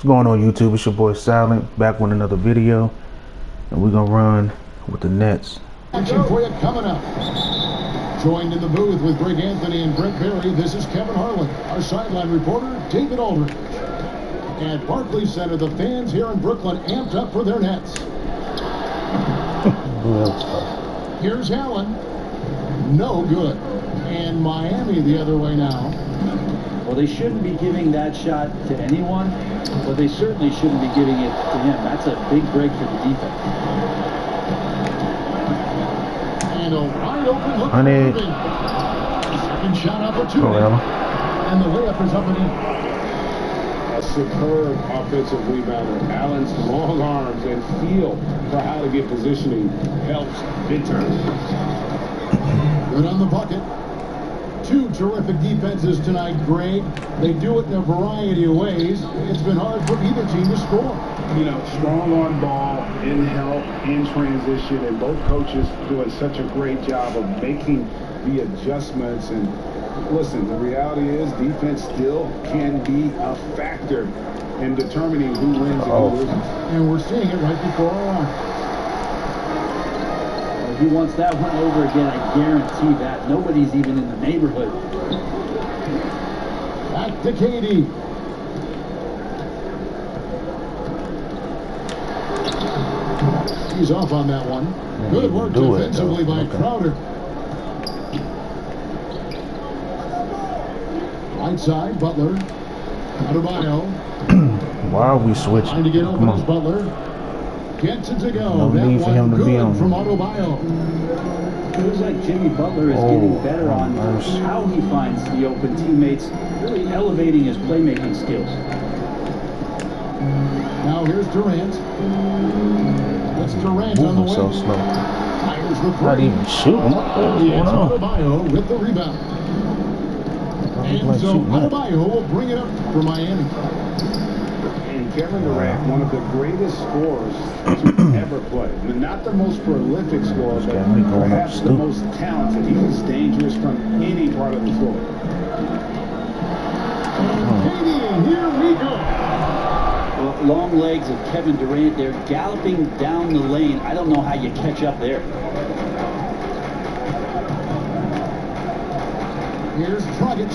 What's going on, YouTube? It's your boy Silent, back with another video, and we're gonna run with the Nets. Action for you coming up. Joined in the booth with Greg Anthony and Brent Berry, this is Kevin Harlan. Our sideline reporter, David Aldridge. At Barclays Center, the fans here in Brooklyn amped up for their Nets. Here's Allen. No good. And Miami the other way now. Well, they shouldn't be giving that shot to anyone, but they certainly shouldn't be giving it to him. That's a big break for the defense. And a wide open look. Second shot opportunity. And the layup is up and in. A superb offensive rebounder. Allen's long arms and feel for how to get positioning helps big time. Good on the bucket. Two terrific defenses tonight, Greg. They do it in a variety of ways. It's been hard for either team to score. You know, strong on ball, in help, in transition, and both coaches doing such a great job of making the adjustments. And listen, the reality is defense still can be a factor in determining who wins and who loses. And we're seeing it right before our eyes. If he wants that one over again, I guarantee that. Nobody's even in the neighborhood. Back to Katie. He's off on that one. Good work defensively by Crowder. Right side, Butler. Adebayo. Why are we switching? Trying to get open as Butler. Gets it to go. No that need for him to be on from Adebayo. It looks like Jimmy Butler is getting better on how he finds the open teammates, really elevating his playmaking skills. Now here's Durant. That's Durant on the way. So slow. Fires the three. Not even shooting. It's Adebayo with the rebound. And so Adebayo will bring it up for Miami. And Kevin Durant, one of the greatest scorers to ever play. I mean, not the most prolific scorer, but perhaps the most talented. He was dangerous from any part of the floor. And here we go. Well, long legs of Kevin Durant. They're galloping down the lane. I don't know how you catch up there. Here's Dragic.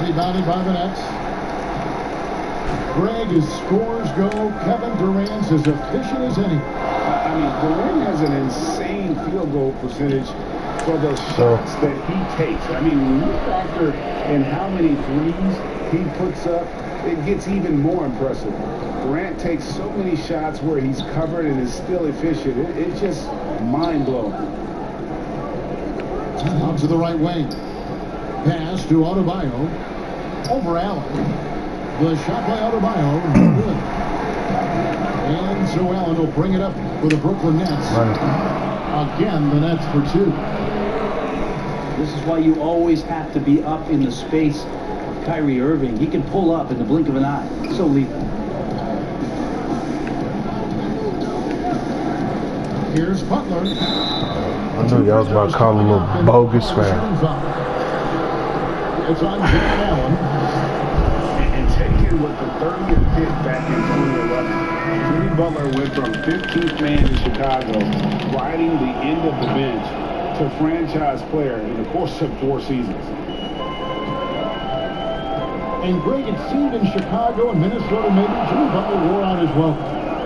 Rebounded by the Nets. Greg, as scores go, Kevin Durant's as efficient as any. I mean, Durant has an insane field goal percentage for the shots that he takes. I mean, when you factor in how many threes he puts up, it gets even more impressive. Durant takes so many shots where he's covered and is still efficient. It's just mind-blowing. Out to the right wing. Pass to Adebayo. Over Allen. The shot by Adebayo. Good. And so Allen will bring it up for the Brooklyn Nets. Again, the Nets for two. This is why you always have to be up in the space of Kyrie Irving. He can pull up in the blink of an eye. So lethal. Here's Butler. I knew y'all was about to call him a little bogus fan. It's on Jared Allen. And taking what the 30th hit back in 2011, Jimmy Butler went from 15th man in Chicago, riding the end of the bench, to franchise player in the course of 4 seasons. And Greg, it seemed in Chicago and Minnesota, maybe Jimmy Butler wore out as well.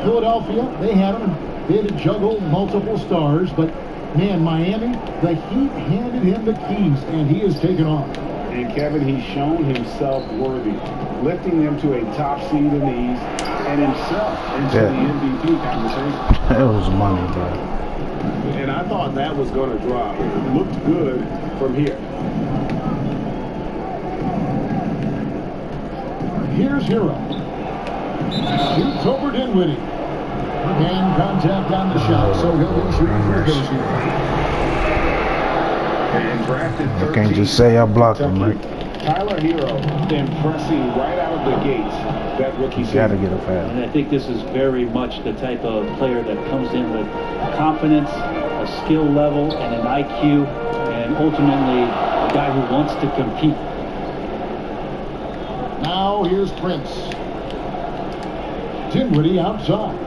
Philadelphia, they had him. They had to juggle multiple stars, but man, Miami, the Heat handed him the keys, and he has taken off. And Kevin, he's shown himself worthy, lifting them to a top seed in the East, and himself into the MVP conversation. That was money, bro. And I thought that was going to drop. It looked good from here. Here's Hero. Shoots over Dinwiddie. And contact on the shot, so he'll be shooting for the here. And drafted I can't just say I blocked him, right? Tyler Hero impressing right out of the gates that rookie season. Gotta get a foul. And I think this is very much the type of player that comes in with confidence, a skill level, and an IQ, and ultimately a guy who wants to compete. Now go. Here's Prince. Dinwiddie outside.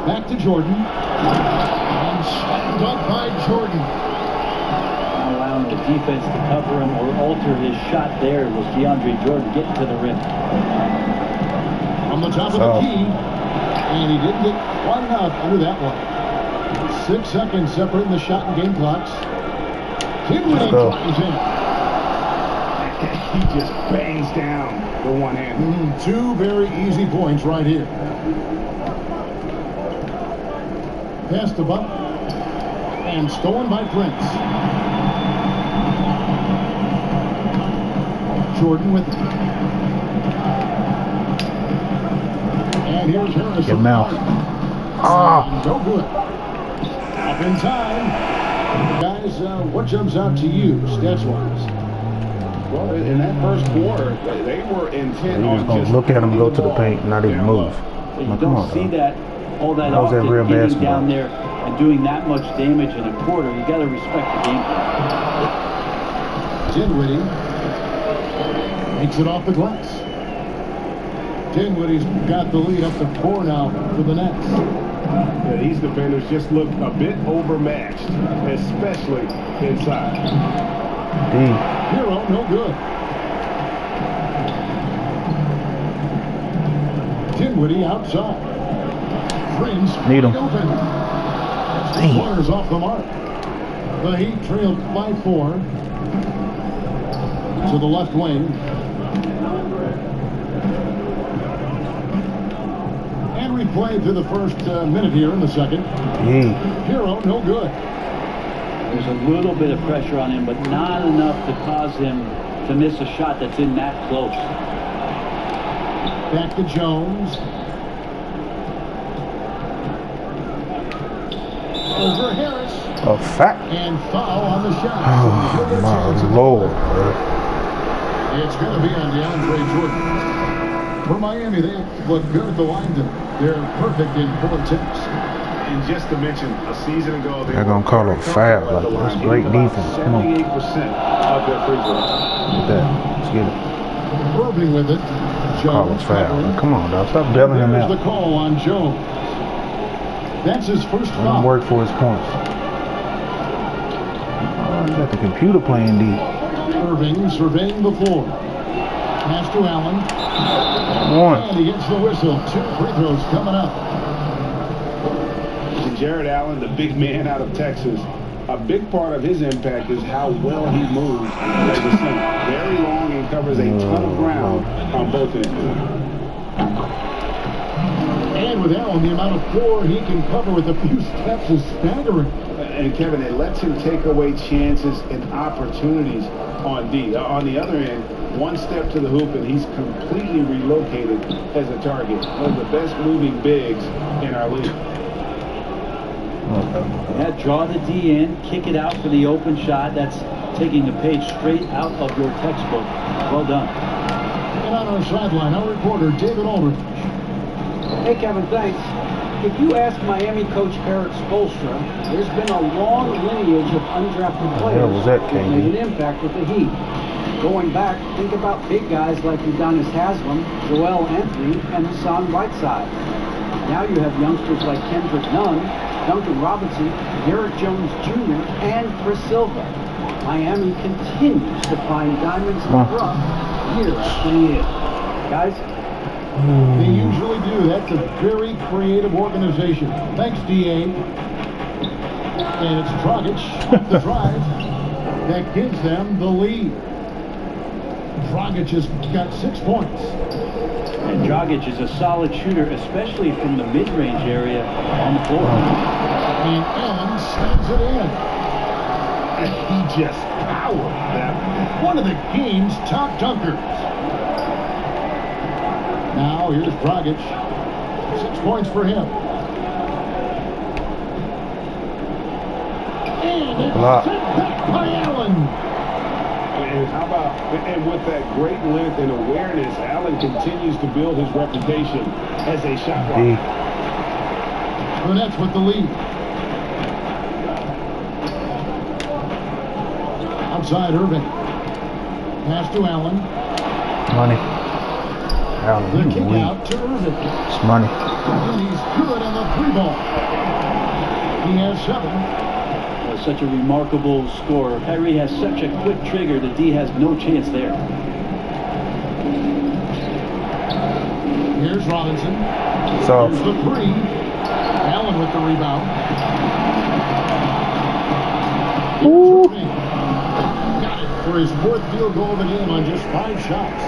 Back to Jordan. And slam dunk by Jordan. Not allowing the defense to cover him or alter his shot there was DeAndre Jordan getting to the rim. From the top of the key. And he didn't get quite enough under that one. 6 seconds separating the shot and game clocks. Dinwiddie drives in. He just bangs down the one-hand. 2 very easy points right here. Pass to Buck. And stolen by Prince. Jordan with it. And here's Harris. Get him out. No good. Up in time. Guys, what jumps out to you, stats-wise? Well, in that first quarter, they were intent on just look at him go to the paint, not even move. You don't see that all that How's that often, real getting basketball? down there and doing that much damage in a quarter. You got to respect the game. Dinwiddie makes it off the glass. Dinwiddie's got the lead up to 4 now for the Nets. Yeah, these defenders just look a bit overmatched, especially inside. Hero, no good. Dinwiddie outside. Prince Need him. open. Corners off the mark. The Heat trailed by 4 to the left wing. And replay through the first minute here in the second. Hero, no good. There's a little bit of pressure on him, but not enough to cause him to miss a shot that's in that close. Back to Jones. Over Harris. A fact. And foul on the shot. Oh, my Lord. It's going to be on DeAndre Jordan. For Miami, they look good at the line. They're perfect in 4 attempts. And just to mention, a season ago, They're going to call a foul. Like, that's great defense. Come on. 78% of their free throws. Look at that. Let's get it. Irving with it. Call a Jones foul. Come on, dog. Stop bailing him There's out. the call on Jones. That's his first Let him foul. work for his points. Oh, you got the computer playing D. Irving surveying the floor. Pass to Allen. 1. And he gets the whistle. 2 free throws coming up. And Jared Allen, the big man out of Texas, a big part of his impact is how well he moves as a center. Very long and covers a ton of ground on both ends. And with Allen, the amount of floor he can cover with a few steps is staggering. And Kevin, it lets him take away chances and opportunities on D. On the other end, 1 step to the hoop and he's completely relocated as a target. One of the best moving bigs in our league. Yeah, draw the D in, kick it out for the open shot. That's taking a page straight out of your textbook. Well done. And on our sideline, our reporter, David Aldridge. Hey, Kevin, thanks. If you ask Miami coach Eric Spoelstra, there's been a long lineage of undrafted players was that, who made an impact with the Heat. Going back, think about big guys like Udonis Haslem, Joel Anthony, and Hassan Whiteside. Now you have youngsters like Kendrick Nunn, Duncan Robinson, Derrick Jones Jr., and Chris Silva. Miami continues to find diamonds in the rough year after year. Guys, They usually do. That's a very creative organization. Thanks, DA. And it's Dragic off the drive that gives them the lead. Dragic has got 6 points. And Dragic is a solid shooter, especially from the mid-range area on the floor. And Allen slams it in. And he just powered that. One of the game's top dunkers. Now here's Dragic. 6 points for him. And it's sent back by Allen. And how about, and with that great length and awareness, Allen continues to build his reputation as a shot blocker. The Nets with the lead. Outside Irving. Pass to Allen. Money. Allen, The you kick weak. out to Irving. It's money. And he's good on the 3-ball. He has 7. Such a remarkable scorer. Kyrie has such a quick trigger that D has no chance there. Here's Robinson. So Here's the 3. Allen with the rebound. Ooh. Here's Irving. Got it for his 4th field goal of the game on just 5 shots.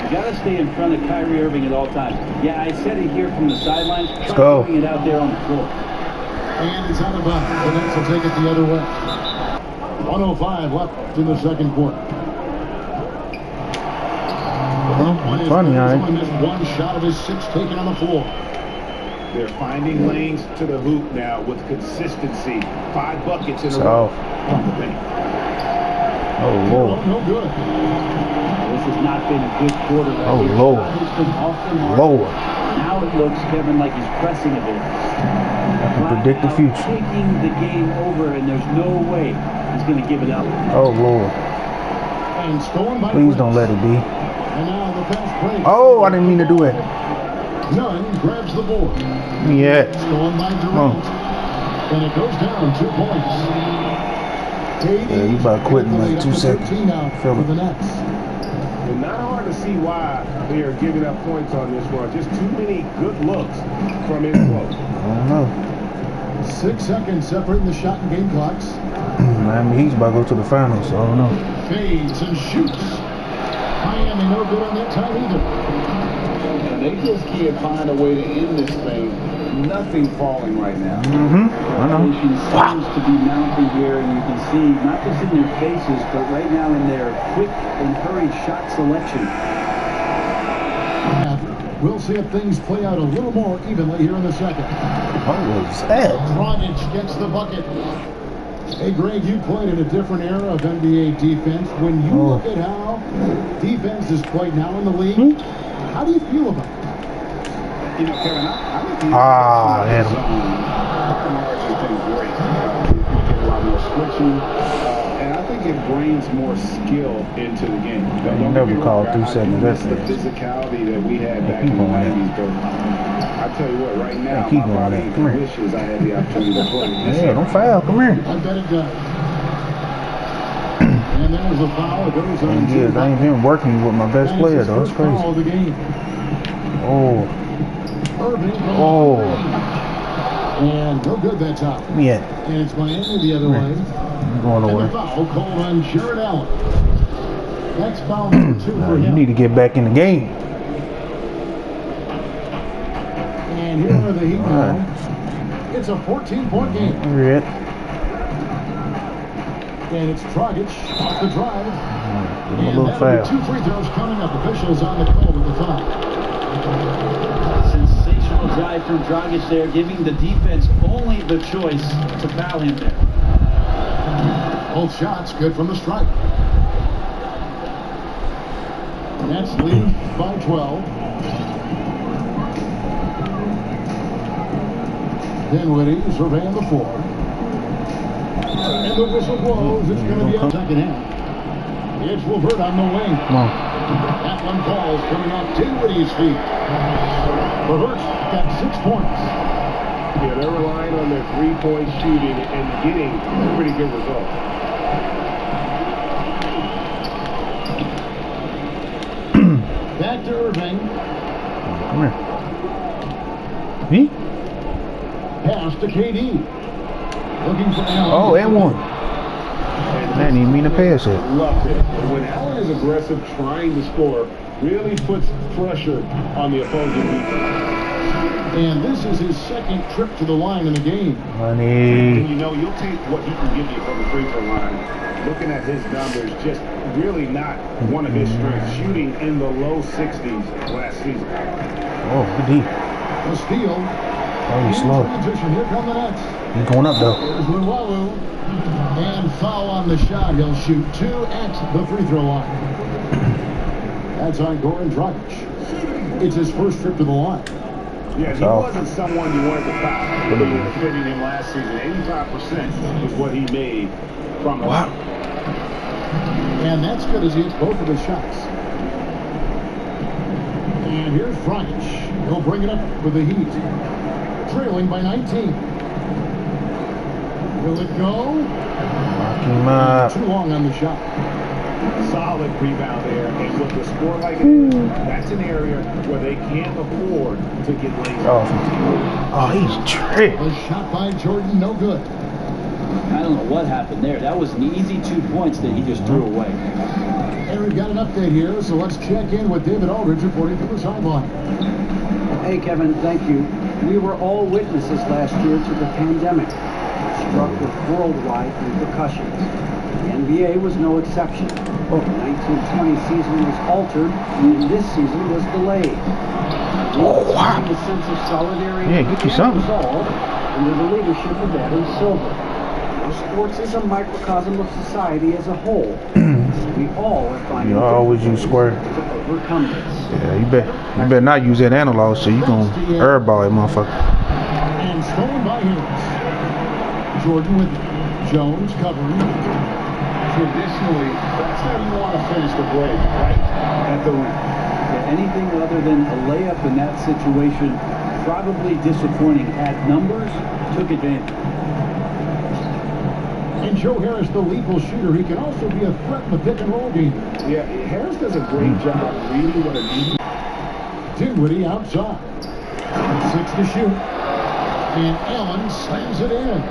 You got to stay in front of Kyrie Irving at all times. Yeah, I said it here from the sidelines. Let's go. It out there on the floor. And it's out of bounds. The Nets will take it the other way. 1:05 left in the second quarter. Funny, all right. Only missed 1 shot of his 6 taken on the floor. They're finding lanes to the hoop now with consistency. 5 buckets in a So. row from the paint. Oh Lord. No good. This has not been a good quarter right Oh, here. Lord. He's been off the mark. Lord. Now it looks, Kevin, like he's pressing a bit. I can predict the future. Taking the game over, and there's no way he's going to give it up. Oh Lord. And stolen by Please don't let it be. And now the fast break. Oh, I didn't mean to do it. Nunn grabs the board. Yeah. Stolen by Durant. And it goes down 2 points. Yeah, you about to quit in like 2 seconds. Now Feel for it. the Nets. It's not hard to see why they are giving up points on this run. Just too many good looks from in close. I don't know. 6 seconds separating the shot and game clocks. Miami Heat's about to go to the finals, so I don't know. Fades and shoots. Miami no good on that time either. And they just can't find a way to end this thing. Nothing falling right now. I know. Seems to be mounting here, and you can see not just in their faces, but right now in their quick and hurried shot selection. We'll see if things play out a little more evenly here in the second. What was that? Dragic gets the bucket. Hey, Greg, you played in a different era of NBA defense. When you look at how defense is played now in the league, how do you feel about it? You know, Kevin, I think I had him. margin thing great. You get a lot more switching, and I think it brings more skill into the game. You never called 3 seconds. That's the it. physicality that we had back keep in the going. 90s, but I tell you what, right now, keep my going. body Come here. wishes I had the opportunity to play. Yeah, don't foul. Come here. I bet it does. And there's a foul. It goes on. Yes, I ain't been working with my best player, though. That's Foul of crazy. the game. Oh. Irving. Oh. And no good that time. Yeah. And it's Miami the other way. I'm going And away. the foul called on Jared Allen. That's foul number 2 for You him. need to get back in the game. And here are the Heat now. It's a 14-point game. Here it. And it's Dragic off the drive. A And little that'll be foul. 2 free throws coming up. Officials on the call with the foul. Sensational drive from Dragic there, giving the defense only the choice to foul him there. Both shots good from the stripe. Nets lead by 12. Dinwiddie surveying the floor. And the whistle blows. It's going to be a second half. It's Levert on the wing. Come on. That one falls, coming off Dinwiddie's feet. Levert's got 6 points. Yeah, they're relying on their three-point shooting and getting pretty good results. Back to Irving. Come here. Me? Pass to KD. Looking for Allen. Oh, and one. I didn't even mean to pass it. Loved it. When Allen is aggressive, trying to score, really puts pressure on the opposing defense. And this is his second trip to the line in the game. And Money. you know, you'll take what he can give you from the free throw line. Looking at his numbers, just really not one of his strengths. Shooting in the low 60s last season. Oh, good D. A steal. Oh, he's slow. Transition. Here come the Nets. He's going up, though. There's Luwawu. And foul on the shot. He'll shoot 2 at the free throw line. That's on Goran Dragic. It's his first trip to the line. Yeah, he wasn't someone you wanted to foul. When you were defending him last season, 85% was what he made from the line. And that's good as he hits both of his shots. here's Dragic. He'll bring it up with the Heat. Trailing by 19. Will it go? Lock him up. Too long on the shot. Solid rebound there, and with the score like it is, that's an area where they can't afford to get lazy. Oh, he's tricked. The shot by Jordan, no good. I don't know what happened there. That was an easy 2 points that he just threw away. And we've got an update here, so let's check in with David Aldridge reporting from the sideline. Hey, Kevin, thank you. We were all witnesses last year to the pandemic, struck with worldwide repercussions. The NBA was no exception. The 1920 season was altered, and this season was delayed. Oh, wow. The sense of solidarity Yeah, get you and something. resolve under the leadership of Adam Silver. Sports is a microcosm of society as a whole. We all are finding You always use square. to overcome this. Yeah, you better not use that analog, so you gonna airball it, motherfucker. And stolen by Harris. Jordan with Jones covering. Traditionally, that's how you want to finish the break, right? At the rim. Yeah, anything other than a layup in that situation, probably disappointing. Had numbers, took advantage. And Joe Harris, the lethal shooter, he can also be a threat in the pick and roll game. Yeah, Harris does a great job reading what a defense. Dinwiddie outside. 6 to shoot. And Allen slams it in.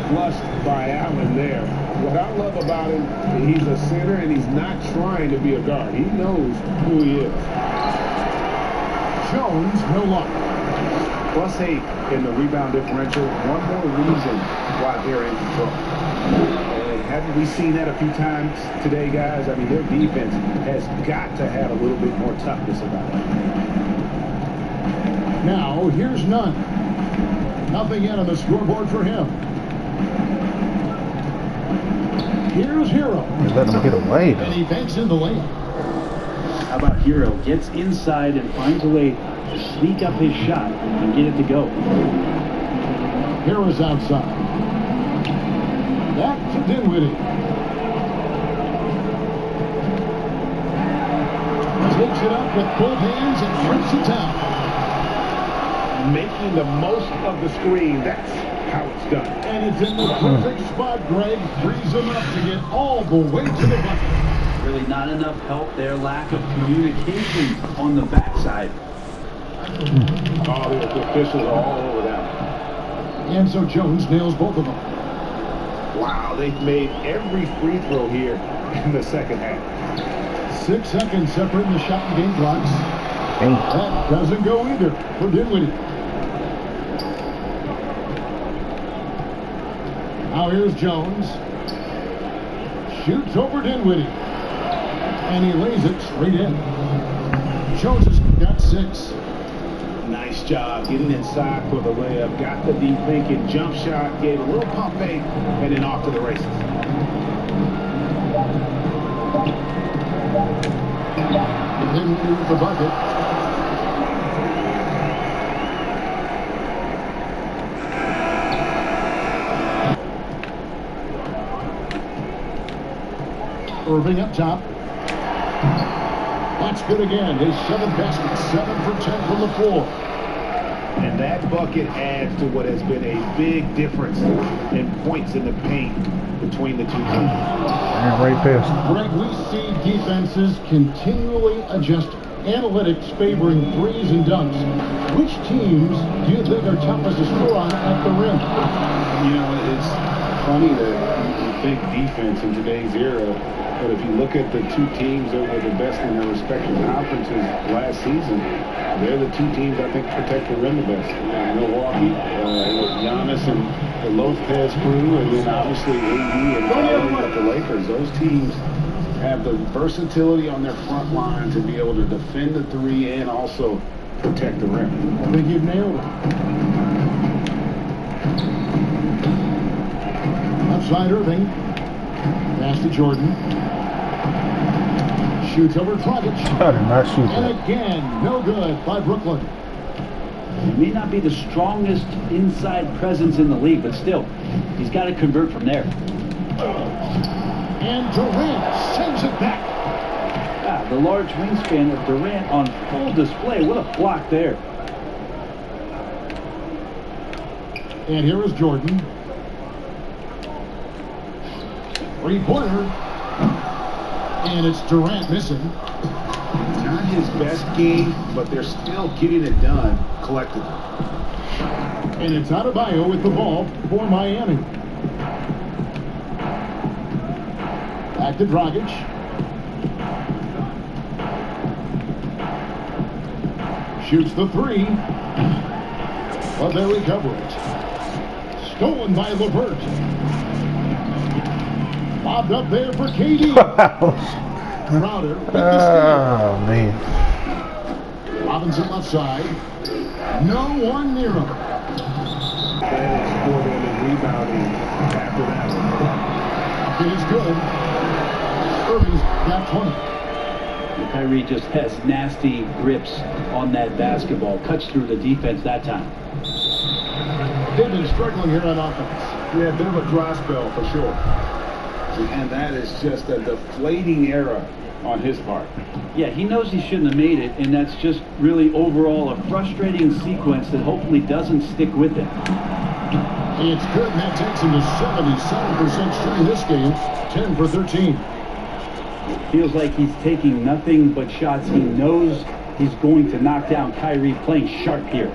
Flushed by Allen there. What I love about him, he's a center and he's not trying to be a guard. He knows who he is. Jones, no luck. +8 in the rebound differential. One more reason why they're in control. And haven't we seen that a few times today, guys? I mean, their defense has got to have a little bit more toughness about it. Now, here's none. Nothing yet on the scoreboard for him. Here's Hero. Let him get away, And though. he banks in the layup. How about Hero? Gets inside and finds a way to sneak up his shot and get it to go. Hero's outside. Back to Dinwiddie. Takes it up with both hands and trips it down. Making the most of the screen, that's how it's done. And it's in the perfect spot. Greg frees him up to get all the way to the bucket. Really not enough help there. Lack of communication on the backside. Oh, the officials are all over that. And so Jones nails both of them. Wow, they've made every free throw here in the second half. 6 seconds separating the shot and game clocks. Dang. That doesn't go either for Dinwiddie. Now here's Jones. Shoots over Dinwiddie. And he lays it straight in. Jones has got 6. Nice job getting inside for the layup. Got the deep thinking jump shot, gave a little pump fake, and then off to the races. Dinwiddie with the bucket. Irving up top. That's good again. His 7th basket, 7 for 10 from the floor. And that bucket adds to what has been a big difference in points in the paint between the two teams. And right past. Greg, we see defenses continually adjust. Analytics favoring threes and dunks. Which teams do you think are toughest to score on at the rim? You know, it's funny that you think defense in today's era, but if you look at the two teams that were the best in their respective conferences last season, they're the two teams I think protect the rim the best. Milwaukee, with Giannis and the Lopez crew, and then obviously AD and the Lakers. Those teams have the versatility on their front line to be able to defend the three and also protect the rim. I think you've nailed it. Outside Irving. Pass to Jordan. Shoots over Dragic. I did not shoot And that. again, no good by Brooklyn. He may not be the strongest inside presence in the league, but still, he's got to convert from there. And Durant sends it back. the large wingspan of Durant on full display. What a block there. And here is Jordan. Three-pointer. And it's Durant missing. Not his best game, but they're still getting it done collectively. And it's Adebayo with the ball for Miami. Back to Dragic. Shoots the three. But they recover it. Stolen by LeVert. Bobbed up there for KD. Crowder with the steal. Oh, man. Robinson left side. No one near him. Advantage for them in rebounding after that. It is good. Irving's got 20. Kyrie just has nasty grips on that basketball. Cuts through the defense that time. They've been struggling here on offense. Yeah, a bit of a dry spell for sure. And that is just a deflating error on his part. Yeah, he knows he shouldn't have made it, and that's just really overall a frustrating sequence that hopefully doesn't stick with him. It's good, and that takes him to 77% shooting this game, 10 for 13. Feels like he's taking nothing but shots he knows he's going to knock down. Kyrie playing sharp here.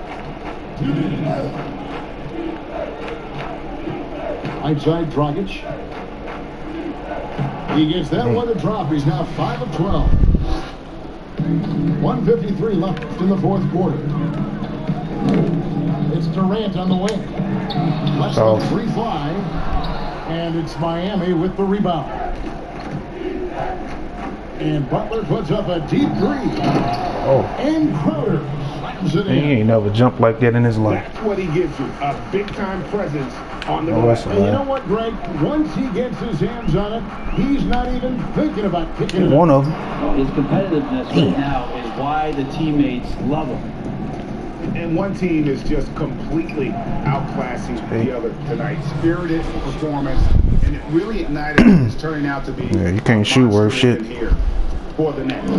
Outside Dragic. He gets that one to drop. He's now 5 of 12. 1:53 left in the fourth quarter. It's Durant on the wing. Less than three fly. And it's Miami with the rebound. And Butler puts up a deep three. Oh. And Crowder slams it He in. ain't never jumped like that in his life. That's what he gives you, a big-time presence on the Oh, glass. And you know what, Greg? Once he gets his hands on it, he's not even thinking about kicking it. One of them. His competitiveness right now is why the teammates love him. And one team is just completely outclassing the other tonight. Spirited performance, and it really ignited it's turning out to be. Yeah, you can't shoot worth shit. Here for the next.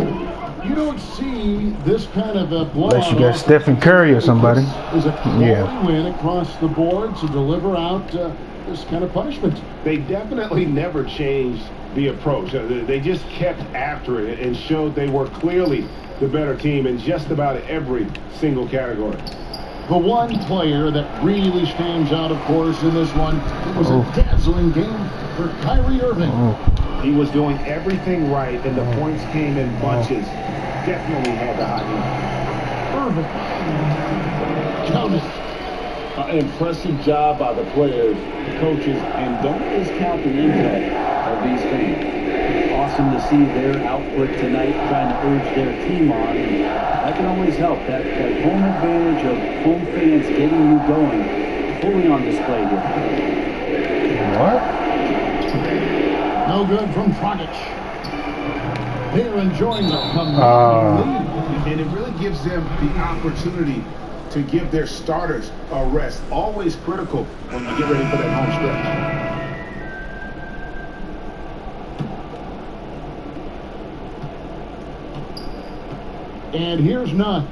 You don't see this kind of a blowout. Unless you got Stephen Curry or somebody. Is a quality Yeah. win across the board to deliver out this kind of punishment. They definitely never changed the approach. They just kept after it and showed they were clearly the better team in just about every single category. The one player that really stands out, of course, in this one, it was a dazzling game for Kyrie Irving. He was doing everything right, and the points came in bunches. Definitely had the hot hand. Irving. Count it. An impressive job by the players, the coaches, and don't discount the impact of these fans. Awesome to see their output tonight, trying to urge their team on. And that can always help. That home advantage of home fans getting you going, fully on display here. What? No good from Dragic. They're enjoying the comeback lead. And it really gives them the opportunity to give their starters a rest. Always critical when you get ready for that home stretch. And here's none.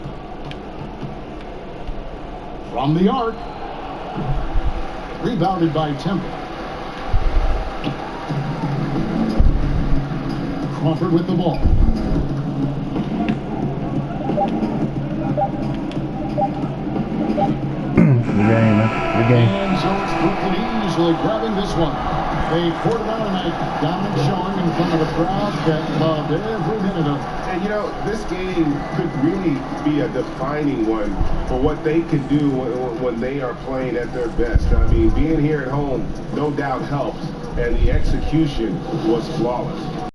From the arc. Rebounded by Temple. Crawford with the ball. Good game, man. Good game. And so it's Brooklyn easily grabbing this one. They poured it out tonight, dominant showing in front of a crowd that loved every minute of it. And you know, this game could really be a defining one for what they can do when they are playing at their best. I mean, being here at home no doubt helps, and the execution was flawless.